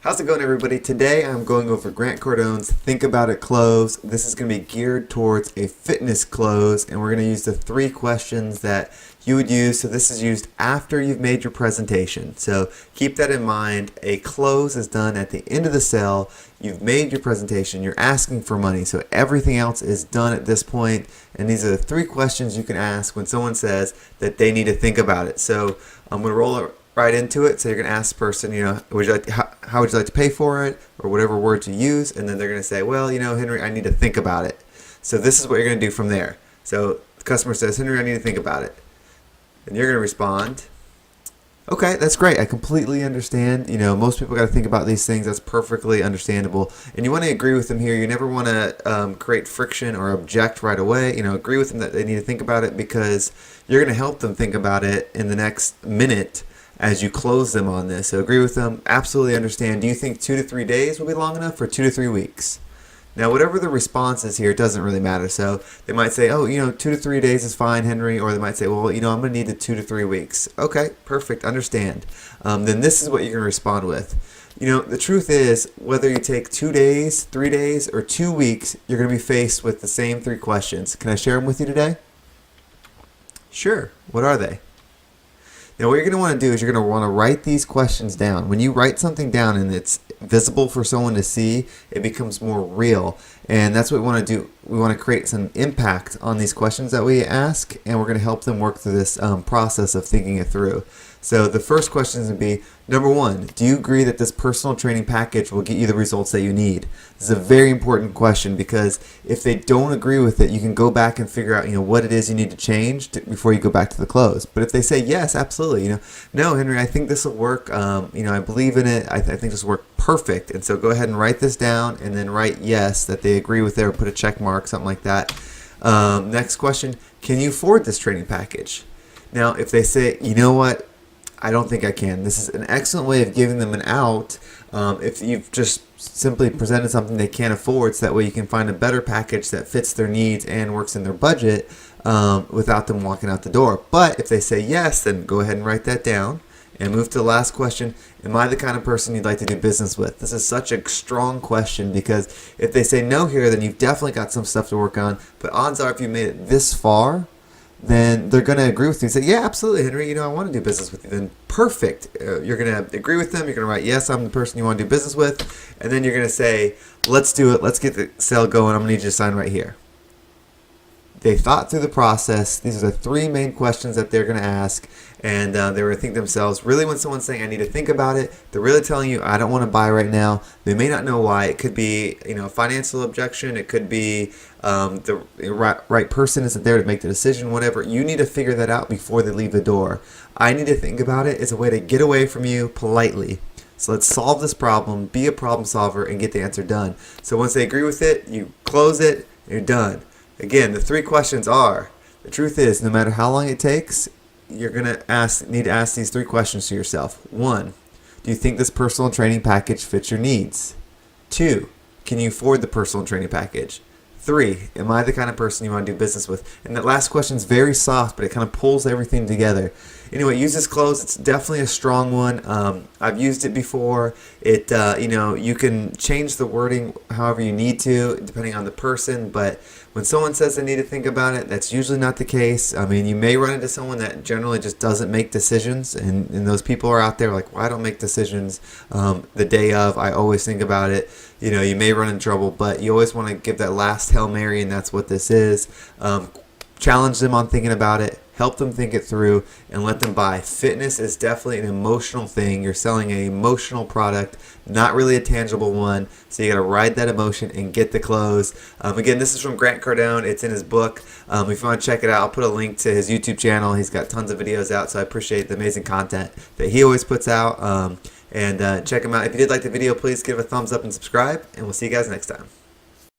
How's it going, everybody? Today I'm going over Grant Cardone's Think About It close. This is going to be geared towards a fitness close, and we're going to use the 3 questions that you would use. So this is used after you've made your presentation. So keep that in mind. A close is done at the end of the sale. You've made your presentation. You're asking for money. So everything else is done at this point. And these are the 3 questions you can ask when someone says that they need to think about it. So I'm going to roll it right into it. So you're going to ask the person, would you like to, how would you like to pay for it, or whatever words you use, and then they're going to say, well, Henry, I need to think about it. So this is what you're going to do from there. So the customer says, Henry, I need to think about it. And you're going to respond, okay, that's great. I completely understand. Most people got to think about these things. That's perfectly understandable. And you want to agree with them here. You never want to create friction or object right away. Agree with them that they need to think about it, because you're going to help them think about it in the next minute as you close them on this. So agree with them. Absolutely understand. Do you think 2 to 3 days will be long enough, or 2 to 3 weeks? Now, whatever the response is here, it doesn't really matter. So they might say, 2 to 3 days is fine, Henry. Or they might say, well, I'm going to need the 2 to 3 weeks. Okay, perfect. Understand. Then this is what you're going to respond with. The truth is, whether you take 2 days, 3 days, or 2 weeks, you're going to be faced with the same 3 questions. Can I share them with you today? Sure. What are they? Now, what you're going to want to do is you're going to want to write these questions down. When you write something down and it's visible for someone to see, it becomes more real. And that's what we want to do. We want to create some impact on these questions that we ask, and we're going to help them work through this process of thinking it through. So the first question is going to be, number 1, do you agree that this personal training package will get you the results that you need? This is a very important question, because if they don't agree with it, you can go back and figure out what it is you need to change before you go back to the close. But if they say yes, absolutely, no, Henry, I think this will work. I believe in it. I think this will work perfect. And so go ahead and write this down, and then write yes that they agree with it, or put a check mark, something like that. Next question, can you afford this training package? Now, if they say, you know what, I don't think I can. This is an excellent way of giving them an out. If you've just simply presented something they can't afford, so that way you can find a better package that fits their needs and works in their budget without them walking out the door. But if they say yes, then go ahead and write that down and move to the last question. Am I the kind of person you'd like to do business with? This is such a strong question, because if they say no here, then you've definitely got some stuff to work on. But odds are, if you made it this far, then they're going to agree with you and say, yeah, absolutely, Henry, I want to do business with you. Then perfect. You're going to agree with them. You're going to write, yes, I'm the person you want to do business with. And then you're going to say, let's do it. Let's get the sale going. I'm going to need you to sign right here. They thought through the process. These are the 3 main questions that they're going to ask. And they were to think themselves, really, when someone's saying, I need to think about it, they're really telling you, I don't want to buy right now. They may not know why. It could be, a financial objection. It could be the right person isn't there to make the decision, whatever. You need to figure that out before they leave the door. I need to think about it. It's a way to get away from you politely. So let's solve this problem, be a problem solver, and get the answer done. So once they agree with it, you close it, and you're done. Again, the 3 questions are, the truth is, no matter how long it takes, you're going to need to ask these 3 questions to yourself. 1, do you think this personal training package fits your needs? 2, can you afford the personal training package? 3, am I the kind of person you want to do business with? And that last question is very soft, but it kind of pulls everything together. Anyway, use this close. It's definitely a strong one. I've used it before. It, you can change the wording however you need to, depending on the person. But when someone says they need to think about it, that's usually not the case. I mean, you may run into someone that generally just doesn't make decisions, and those people are out there like, well, I don't make decisions the day of. I always think about it. You may run into trouble, but you always want to give that last Hail Mary, and that's what this is. Challenge them on thinking about it. Help them think it through, and let them buy. Fitness is definitely an emotional thing. You're selling an emotional product, not really a tangible one. So you got to ride that emotion and get the close. Again, this is from Grant Cardone. It's in his book. If you want to check it out, I'll put a link to his YouTube channel. He's got tons of videos out, so I appreciate the amazing content that he always puts out. And check him out. If you did like the video, please give a thumbs up and subscribe, and we'll see you guys next time.